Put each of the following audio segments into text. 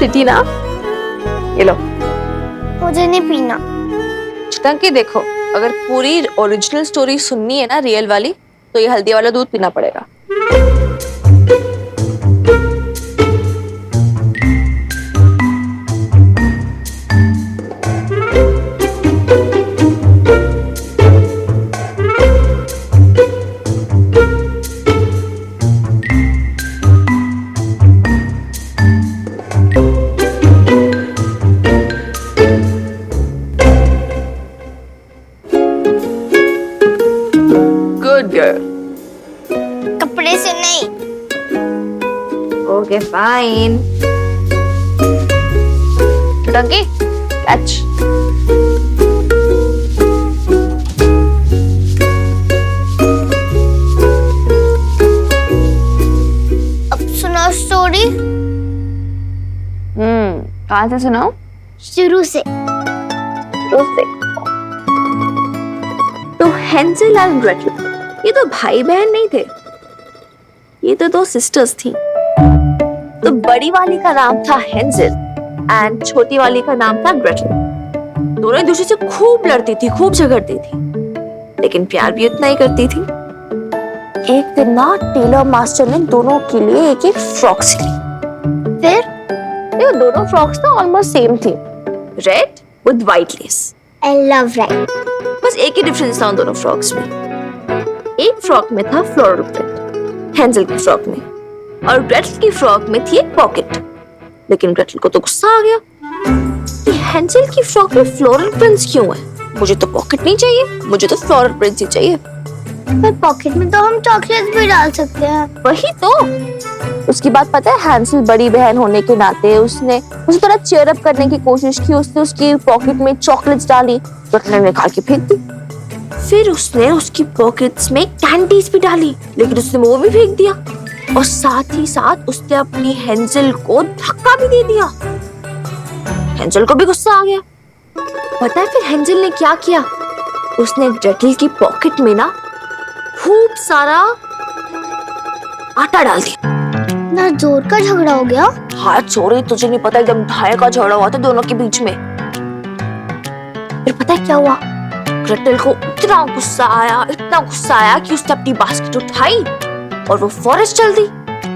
P थी ना, ये लो। मुझे नहीं पीना। चितंकी देखो, अगर पूरी ओरिजिनल स्टोरी सुननी है ना, रियल वाली, तो ये हल्दी वाला दूध पीना पड़ेगा। Good girl. कपड़े से नहीं। Okay fine. चितंकी कैच। अब सुनाओ स्टोरी। कहाँ से सुनाओ? शुरू से। तो हेंजेल और ग्रेटल ये तो भाई बहन नहीं थे, ये तो दो सिस्टर्स थी। तो बड़ी वाली का नाम था हेंजेल एंड छोटी वाली का नाम था ग्रेटल। दोनों एक दूसरे से खूब लड़ती थी, खूब झगड़ती थी, लेकिन प्यार भी उतना ही करती थी। एक दिन ना टेलर मास्टर ने दोनों के लिए एक एक फ्रॉक सिली। फिर ये दोनों फ्रॉक्स ना ऑलमोस्ट सेम थी, read with white less. I love red. बस एक ही डिफरेंस था उन दोनों फ्रॉक्स में। एक फ्रॉक में था फ्लोरल प्रिंट हेंजेल की फ्रॉक में, और ग्रेटल की फ्रॉक में थी एक पॉकेट। लेकिन ग्रेटल को तो गुस्सा आ गया कि हेंजेल की फ्रॉक में फ्लोरल प्रिंट्स क्यों है? मुझे तो पॉकेट नहीं चाहिए, मुझे तो फ्लोरल प्रिंट्स ही चाहिए। पर पॉकेट में तो हम चॉकलेट्स भी डाल सकते हैं। वही तो। उसकी बात पता है, हेंजेल बड़ी बहन होने के नाते उसने उसे थोड़ा चीयर अप करने की कोशिश की। उसने उसकी पॉकेट में चॉकलेट्स डाली, ग्रेटल ने निकाल के फेंक दी। फिर उसने उसकी पॉकेट्स में कैंडीज भी डाली, लेकिन उसने वो भी फेंक दिया। और साथ ही साथ उसने अपनी हेंजेल को धक्का भी दे दिया। हेंजेल को भी गुस्सा आ गया। पता है फिर हेंजेल ने क्या किया? उसने ग्रेटल की पॉकेट में ना खूब सारा आटा डाल दिया। ना जोर का झगड़ा हो गया। हाँ छोरे, तुझे नहीं पता, एकदम ढाई का झगड़ा हुआ था दोनों के बीच में। फिर पता है क्या हुआ? ग्रेटल को इतना गुस्सा आया कि उसने अपनी बास्केट उठाई और वो फॉरेस्ट चल दी,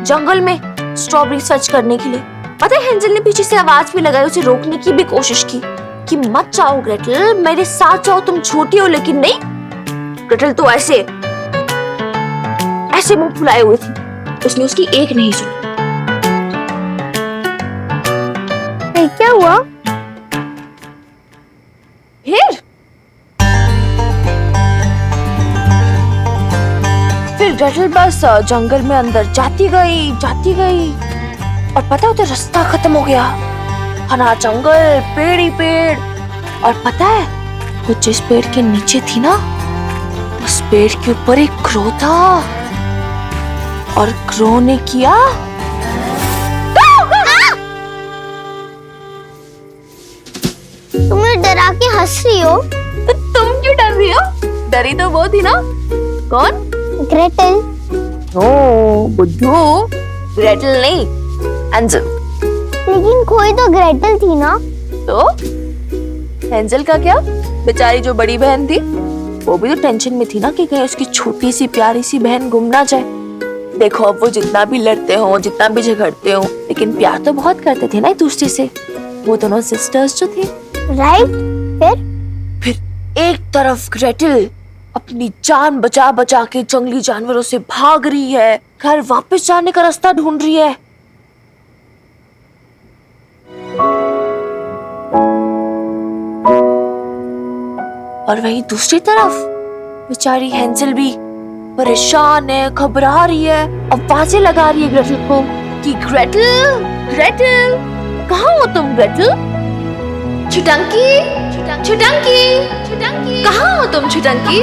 जंगल में स्ट्रॉबेरी सर्च करने के लिए। पता है हेंजेल ने पीछे से आवाज भी लगाई, उसे रोकने की भी कोशिश की कि मत जाओ ग्रेटल, मेरे साथ जाओ, तुम छोटी हो। लेकिन नहीं, ग्रेटल तो ऐसे मुंह फुलाए हुए थी, उसने उसकी एक नहीं सुनी। क्या हुआ? फिर ग्रेटल बस जंगल में अंदर जाती गई। और पता है उधर रास्ता खत्म हो गया, घना जंगल, पेड़ ही पेड़। और पता है वो जिस पेड़ के नीचे थी ना, उस पेड़ के ऊपर एक क्रो था। और क्रो ने किया तुम डरा के हंस रही हो। तो तुम क्यों डर रही हो? डरी तो वो थी ना। कौन? ग्रेटल। ओ बुद्धू, ग्रेटल नहीं, हेंजेल। लेकिन खोई तो ग्रेटल थी ना। तो हेंजेल का क्या? बेचारी जो बड़ी बहन थी वो भी तो टेंशन में थी ना कि कहीं उसकी छोटी सी प्यारी सी बहन गुम ना जाए। देखो अब वो जितना भी लड़ते हो, जितना भी झगड़ते हो, लेकिन प्यार तो बहुत करते थे ना एक दूसरे से। वो दोनों सिस्टर्स जो थे। राइट। फिर एक तरफ ग्रेटल अपनी जान बचा बचा के जंगली जानवरों से भाग रही है, घर वापस जाने का रास्ता ढूंढ रही है। और वहीं दूसरी तरफ बेचारी हेंजेल भी परेशान है, घबरा रही है, आवाजें लगा रही है ग्रेटल को कि ग्रेटल, ग्रेटल, कहाँ हो तुम ग्रेटल? चितंकी, चितंकी, चितंकी, कहाँ हो तुम चितंकी?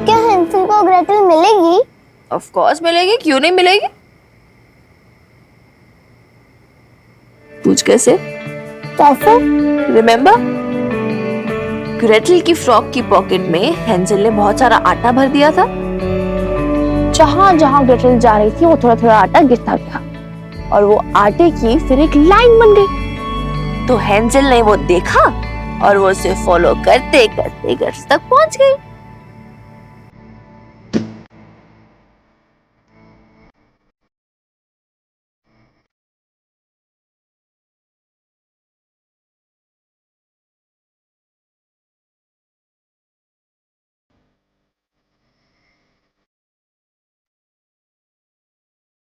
क्या हेंजेल को ग्रेटल मिलेगी? ऑफ कोर्स मिलेगी, क्यों नहीं मिलेगी? पूछ कैसे? रिमेम्बर, ग्रेटल की फ्रॉक की पॉकेट में हेंजेल ने बहुत सारा आटा भर दिया था। जहां जहां ग्रेटल जा रही थी वो थोड़ा थोड़ा आटा गिरता गया। और वो आटे की फिर एक लाइन बन गई। तो हेंजल ने वो देखा और वो उसे फॉलो करते करते घर तक पहुंच गई।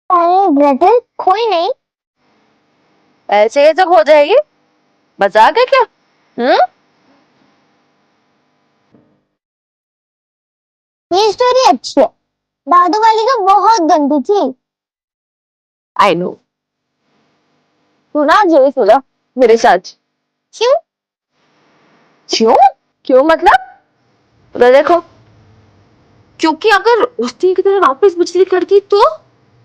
अरे ग्रेटेल, कोई नहीं। ऐसे ही तो हो जाएगी, मजाक है क्या? ये स्टोरी अच्छी है, दादू वाली तो बहुत गंदी थी। I know. सुना जो सुना मेरे साथ। क्यों? क्यों? क्यों मतलब? तो देखो, क्योंकि अगर उसी की तरह वापस बिजली कड़की तो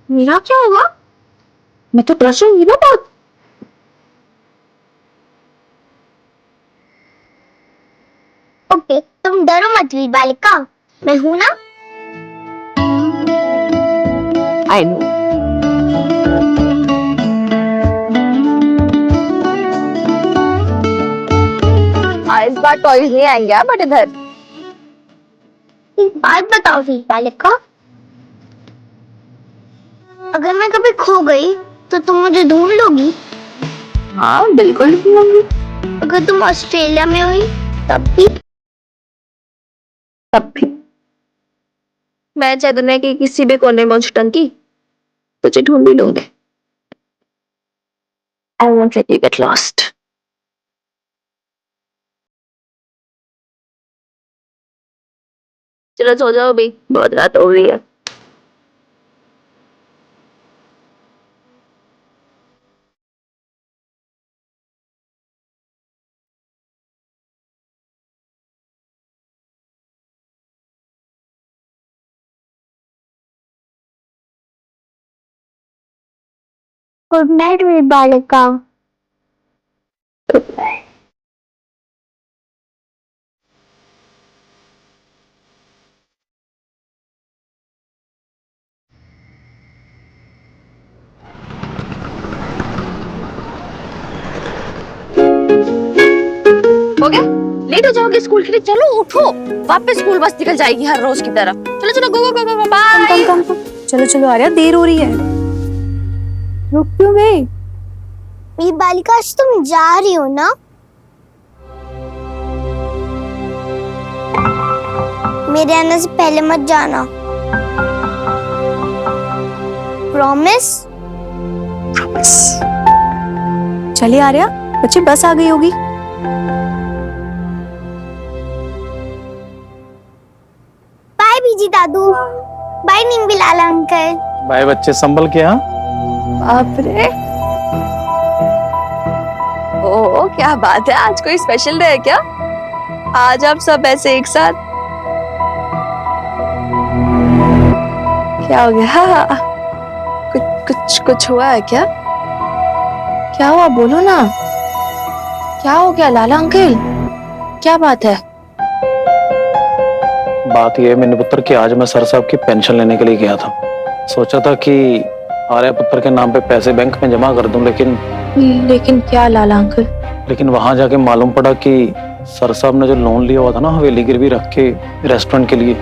मेरा क्या होगा? मैं तो ट्रस्ट होंगी ना बहुत। ओके, तुम डरो मत वीर बालिका, मैं हूं ना। I know. इस बार टॉयज नहीं आएंगे बट इधर। एक बात बताओ वीर बालिका, अगर मैं कभी खो गई तो तुम मुझे ढूंढ लोगी? हाँ बिल्कुल ढूंढूंगी। अगर तुम ऑस्ट्रेलिया में हुई तब भी? तब भी मैं चाहे दुनिया के किसी भी कोने में टंकी तुझे ढूंढ ही लूंगी। I won't let you get lost. चलो सो जाओ भी, बहुत रात हो गई है। गुड नाइट वीर बालिका। हो गया? लेट हो जाओगे स्कूल के लिए। चलो उठो, वापस स्कूल बस निकल जाएगी हर रोज की तरह। चलो चलो, गो गो गो गो, बाय। कम चलो चलो आर्या, देर हो रही है। रुक क्यों गई? वीर बालिका, आज तुम जा रही हो ना? मेरे आने से पहले मत जाना, प्रॉमिस? प्रॉमिस। चलिए आर्या, बच्ची बस आ गई होगी। बाय बीजी दादू, बाय नीमबिलाल अंकल। बाय बच्चे, संभल के। हाँ बाप रे। ओ क्या बात है, आज कोई स्पेशल डे है क्या? आज आप सब ऐसे एक साथ? क्या हो गया? कुछ हुआ है क्या? क्या हुआ, बोलो ना। क्या हो गया लाला अंकल? क्या बात है? बात यह है मेरे पुत्र की, आज मैं सर साहब की पेंशन लेने के लिए गया था। सोचा था कि आर्या पुत्र के नाम पे पैसे बैंक में जमा कर दूं, लेकिन क्या लाला अंकल? लेकिन वहां जाके मालूम पड़ा कि सर साहब ने जो लोन लिया हुआ था ना हवेली गिरवी रख के रेस्टोरेंट के लिए,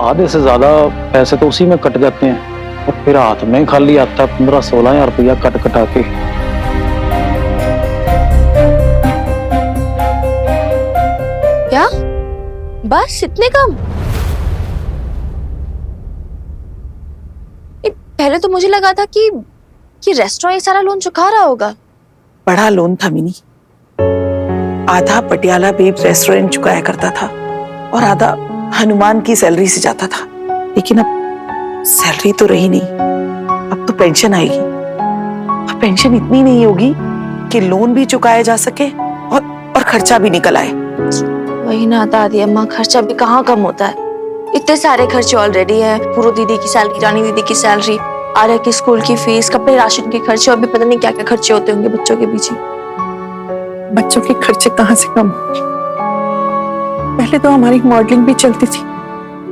आधे से ज्यादा पैसे तो उसी में कट जाते हैं और फिर हाथ में खाली आता है 15-16 हजार रुपया कट कटा के। क्या बस इतने कम? पहले तो मुझे लगा था कि रेस्टोरेंट ये सारा लोन चुका रहा होगा। बड़ा लोन था मिनी, आधा पटियाला बेब रेस्टोरेंट चुकाया करता था और आधा हनुमान की सैलरी से जाता था। लेकिन अब सैलरी तो रही नहीं, अब तो पेंशन आएगी। अब पेंशन इतनी नहीं होगी कि लोन भी चुकाया जा सके और खर्चा भी निकल आए। वही ना दादी अम्मा, खर्चा भी कहाँ कम होता है। इतने सारे खर्चे ऑलरेडी है, पूरो दीदी की सैलरी, रानी दीदी की सैलरी, आर्या की स्कूल की फीस, कपड़े, राशन के खर्चे और भी पता नहीं क्या क्या खर्चे होते होंगे बच्चों के पीछे। बच्चों के खर्चे कहाँ से कम? पहले तो हमारी मॉडलिंग भी चलती थी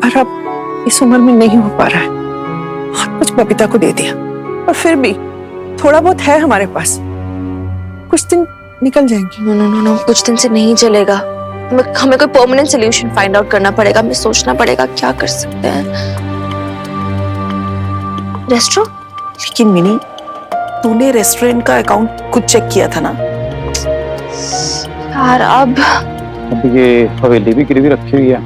और अब इस उम्र में नहीं हो पा रहा है। बहुत कुछ बबीता को दे दिया और फिर भी थोड़ा बहुत है हमारे पास, कुछ दिन निकल जाएंगे। नो नो नो नो, कुछ दिन से नहीं चलेगा। हमें कोई परमानेंट सोल्यूशन फाइंड आउट करना पड़ेगा। हमें सोचना पड़ेगा क्या कर सकते हैं। रेस्टोरेंट? लेकिन मिनी, तूने रेस्टोरेंट का अकाउंट खुद चेक किया था ना? यार अब ये हवेली भी गिरवी रखी हुई है,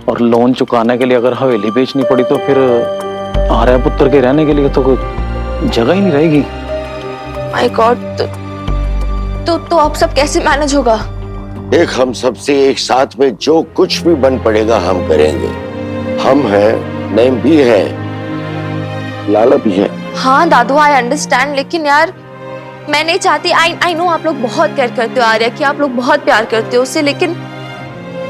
और लोन चुकाने के लिए अगर हवेली बेचनी पड़ी तो फिर आर्या पुत्र के रहने के लिए तो कोई जगह ही नहीं रहेगी। माय गॉड, तो आप सब कैसे मैनेज होगा? देख, हम सबसे एक साथ में जो कुछ भी बन पड़ेगा हम करेंगे। हम हैं, नईम भी है, लाला भी है। हाँ दादू, आई अंडरस्टैंड, लेकिन यार मैं नहीं चाहती। आई नो आप लोग बहुत केयर करते हो आर्या की, आप लोग बहुत प्यार करते हो उससे, लेकिन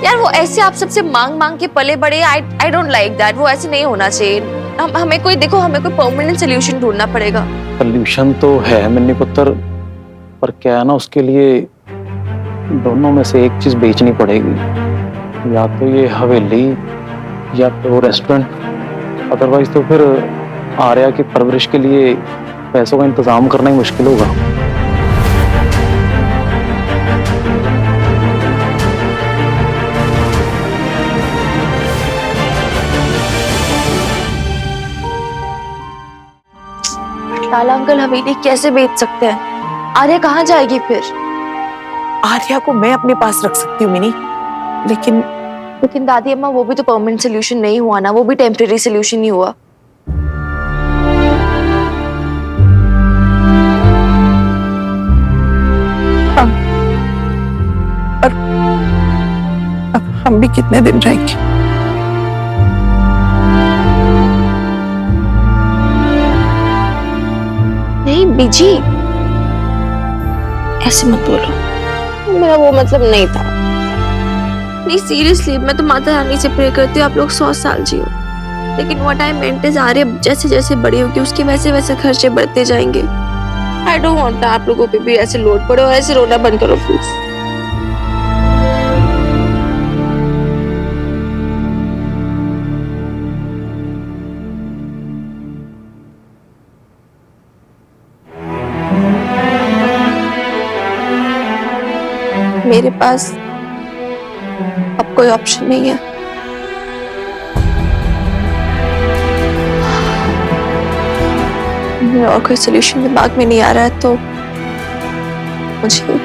यार वो ऐसे आप सबसे मांग मांग के पले बड़े। I don't like that. वो ऐसे नहीं होना चाहिए। हमें कोई परमानेंट सोल्यूशन ढूंढना पड़ेगा। सोल्यूशन तो है मिन्नी पुत्र, पर क्या है ना, उसके लिए दोनों में से एक चीज बेचनी पड़ेगी, या तो ये हवेली या तो रेस्टोरेंट। अदरवाइज तो फिर आर्या की परवरिश के लिए पैसों का इंतजाम करना ही मुश्किल होगा। लाला अंकल हवेली कैसे बेच सकते हैं? आर्या कहाँ जाएगी फिर? आर्या को मैं अपने पास रख सकती हूँ मिनी, लेकिन दादी अम्मा, वो भी तो परमानेंट सोल्यूशन नहीं हुआ ना, वो भी टेम्परेरी सोल्यूशन ही हुआ। अब हम भी कितने दिन रहेंगे? नहीं बीजी, ऐसे मत बोलो, मेरा वो मतलब नहीं था। नहीं सीरियसली, मैं तो माता रानी से प्रे करती हूँ आप लोग 100 साल जियो, लेकिन व्हाट आई मेंट इज आर्य जैसे जैसे बड़ी होगी उसके वैसे वैसे खर्चे बढ़ते जाएंगे। आई डोंट वांट आप लोगों पे भी ऐसे लोड पड़े, और ऐसे रोना बंद करो प्लीज। मेरे पास अब कोई ऑप्शन नहीं है। मुझे और कोई सोल्यूशन दिमाग में नहीं आ रहा है, तो मुझे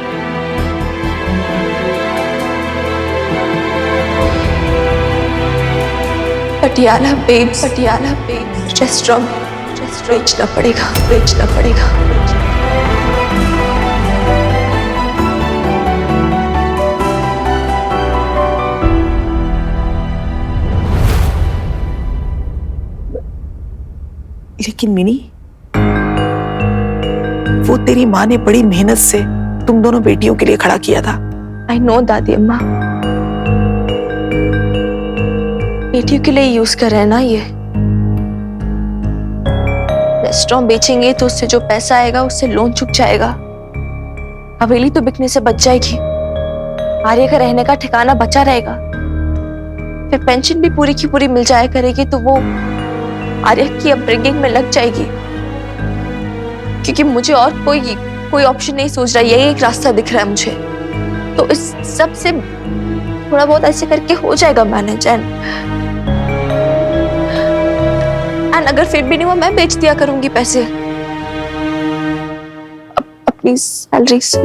पटियाला बेब्स रेस्टोरेंट बेचना पड़ेगा। लेकिन मिनी, वो तेरी माँ ने बड़ी मेहनत से तुम दोनों बेटियों के लिए खड़ा किया था। आई नो दादी अम्मा, बेटियों के लिए यूज कर रहे हैं ना ये। रेस्टोरेंट बेचेंगे तो उससे जो पैसा आएगा उससे लोन चुक जाएगा, हवेली तो बिकने से बच जाएगी, आर्य का रहने का ठिकाना बचा रहेगा, फिर पेंशन भी पूरी की पूरी मिल जाया करेगी, तो वो आर्य की अपब्रिंगिंग में लग जाएगी। क्योंकि मुझे और कोई ऑप्शन नहीं सूझ रहा, यही एक रास्ता दिख रहा है मुझे। तो इस सब से थोड़ा बहुत ऐसे करके हो जाएगा मैनेज। एंड अगर फिर भी नहीं हुआ, मैं बेच दिया करूंगी पैसे अपनी सैलरी से।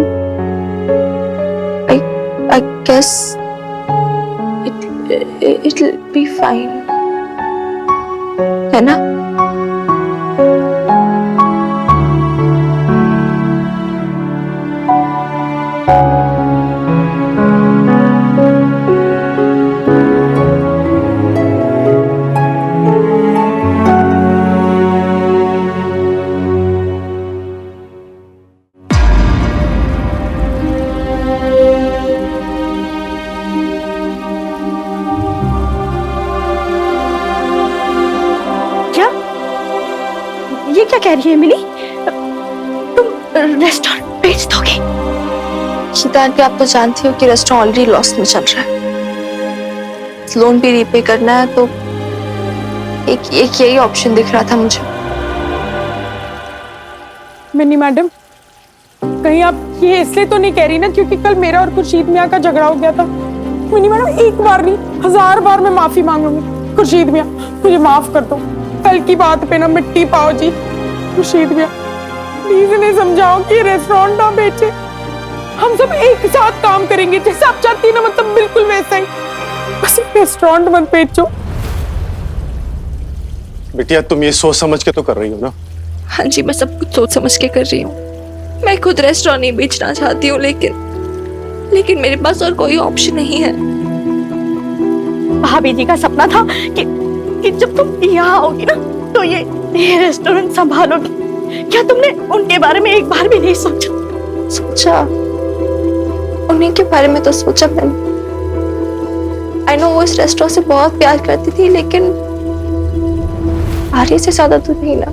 I guess it'll be fine, है ना? ये क्या कह रही है मिली? तुम रेस्टोरेंट बेच दोगे? गीता आंटी, आप तो जानती हो कि रेस्टोरेंट ऑलरेडी लॉस में चल रहा है, लोन भी रीपे करना है, तो एक यही ऑप्शन दिख रहा था मुझे। मिनी मैडम, कहीं आप ये इसलिए तो नहीं कह रही ना क्योंकि कल मेरा और खुर्शीद मियाँ का झगड़ा हो गया था? मिनी मैडम, एक बार नहीं 1000 बार मैं माफी मांग लूंगी। खुर्शीद मियाँ, मुझे माफ कर दो। कल की बात पे ना मिट्टी पाओ जी। खुर्शीद मियाँ, प्लीज इन्हें समझाओ कि रेस्टोरेंट ना बेचे। हम सब एक साथ काम करेंगे, जैसे आप चाहती है ना, मतलब बिल्कुल वैसा ही। बस रेस्टोरेंट मत बेचो। बिटिया, तुम ये सोच समझ के तो कर रही हो ना? हाँ जी, मैं सब कुछ सोच समझ के कर रही हूँ। मैं खुद रेस्टोरेंट नहीं बेचना चाहती हूँ, लेकिन मेरे पास और कोई ऑप्शन नहीं है। भाभी जी का सपना था कि जब तुम यहाँ आओगी ना तो ये रेस्टोरेंट संभालोगी। क्या तुमने उनके बारे में एक बार भी नहीं सोचा? सोचा, उन्हीं के बारे में तो सोचा मैंने। आई नो वो इस रेस्टोरेंट से बहुत प्यार करती थी, लेकिन आर्य से ज्यादा तो नहीं ना।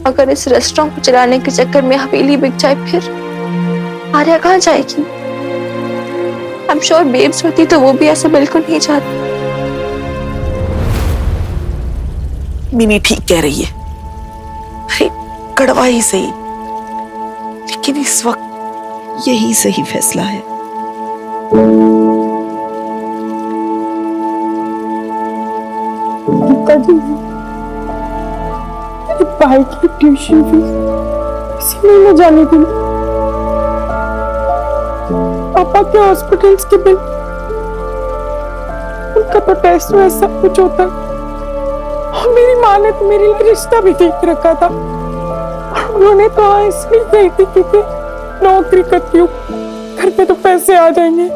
अगर इस रेस्टोरेंट को चलाने के चक्कर में हवेली बिक जाए, फिर आर्या कहाँ जाएगी? आई एम श्योर बेब्स होती तो वो भी ऐसा बिल्कुल नहीं चाहती। मिनी ठीक कह रही है। अरे कड़वा ही सही, लेकिन इस वक्त यही सही फैसला है। गीता जी, मेरे भाई की ट्यूशन फीस इसी महीने जाने थी। पापा के हॉस्पिटल्स के बिल, उनका तो टेस्ट में सब कुछ होता है। और मेरी माँ ने तो मेरे लिए रिश्ता भी देख रखा था। और उन्होंने तो हाँ इसलिए कही थी क्योंकि नौकरी करती हूँ, घर पे तो पैसे आ जाएंगे।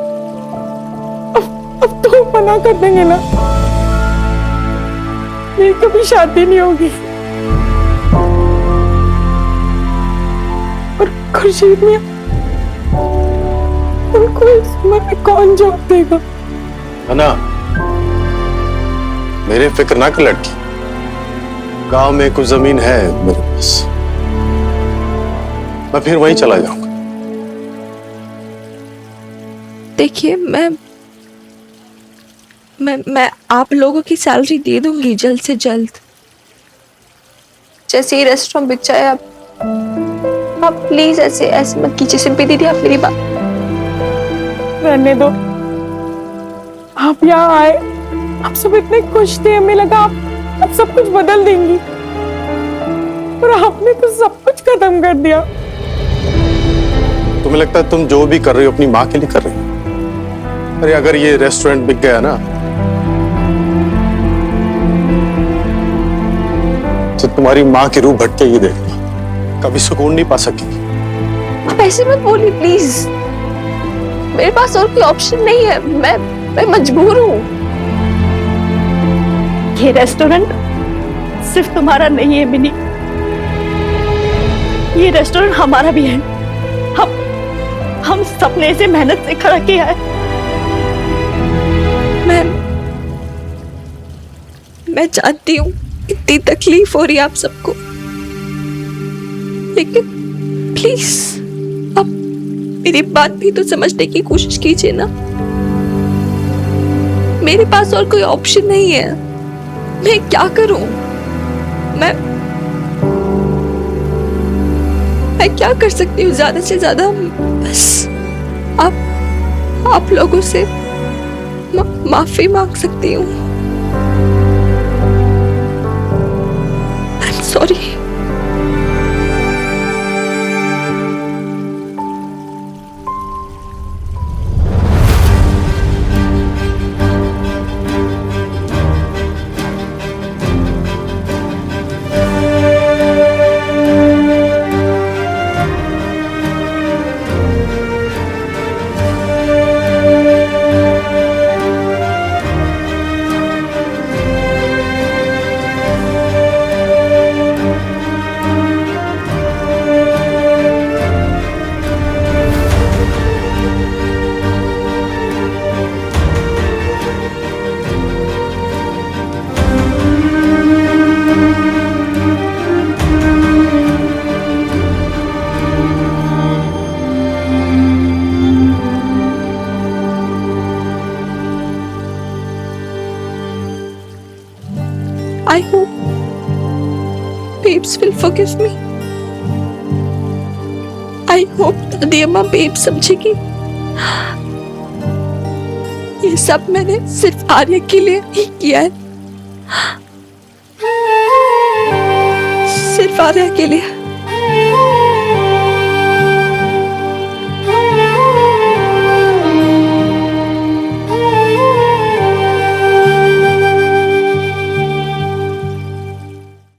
अब तो मना कर देंगे ना, मेरी कभी शादी नहीं होगी। और खुर्शीद मियाँ, उनको इस उम्र में कौन जॉब देगा? है ना, मेरे फिक्र ना कर लड़की। गांव में कुछ जमीन है मेरे पास, मैं फिर वहीं चला जाऊंगा। देखिए, मैं आप लोगों की सैलरी दे दूंगी जल्द से जल्द। जैसे ही रेस्टोरेंट बिक जाए, आप प्लीज ऐसे मत कीजिए। सिंपी दीदी, आप मेरी बात रहने दो। आप यहाँ आए, आप सब इतने खुश थे, हमें लगा आप सब कुछ बदल देंगी, और आपने तो सब कुछ खत्म कर दिया। तुम्हें लगता है तुम जो भी कर रही हो अपनी माँ के लिए कर रही हो? अरे अगर ये रेस्टोरेंट बिक गया ना, तो तुम्हारी माँ की रूह भटकेगी, देखना कभी सुकून नहीं पा सकेगी। आप ऐसे मत बोलिए प्लीज। मेरे पास और कोई ऑप्शन नहीं है। मैं मजबूर हूँ। ये रेस्टोरेंट सिर्फ तुम्हारा नहीं है मिनी, ये रेस्टोरेंट हमारा भी है। हम सबने इसे मेहनत से खड़ा किया है। मैं जानती हूँ इतनी तकलीफ हो रही है आप सबको, लेकिन प्लीज आप मेरी बात भी तो समझने की कोशिश कीजिए ना। मेरे पास और कोई ऑप्शन नहीं है। मैं क्या करूं? मैं क्या कर सकती हूँ? ज्यादा से ज्यादा बस आप लोगों से माफी मांग सकती हूँ। I am sorry. I hope babes will forgive me. I hope दादी अम्मा बेब समझेगी। ये सब मैंने सिर्फ आर्य के लिए ही किया है, सिर्फ आर्य के लिए।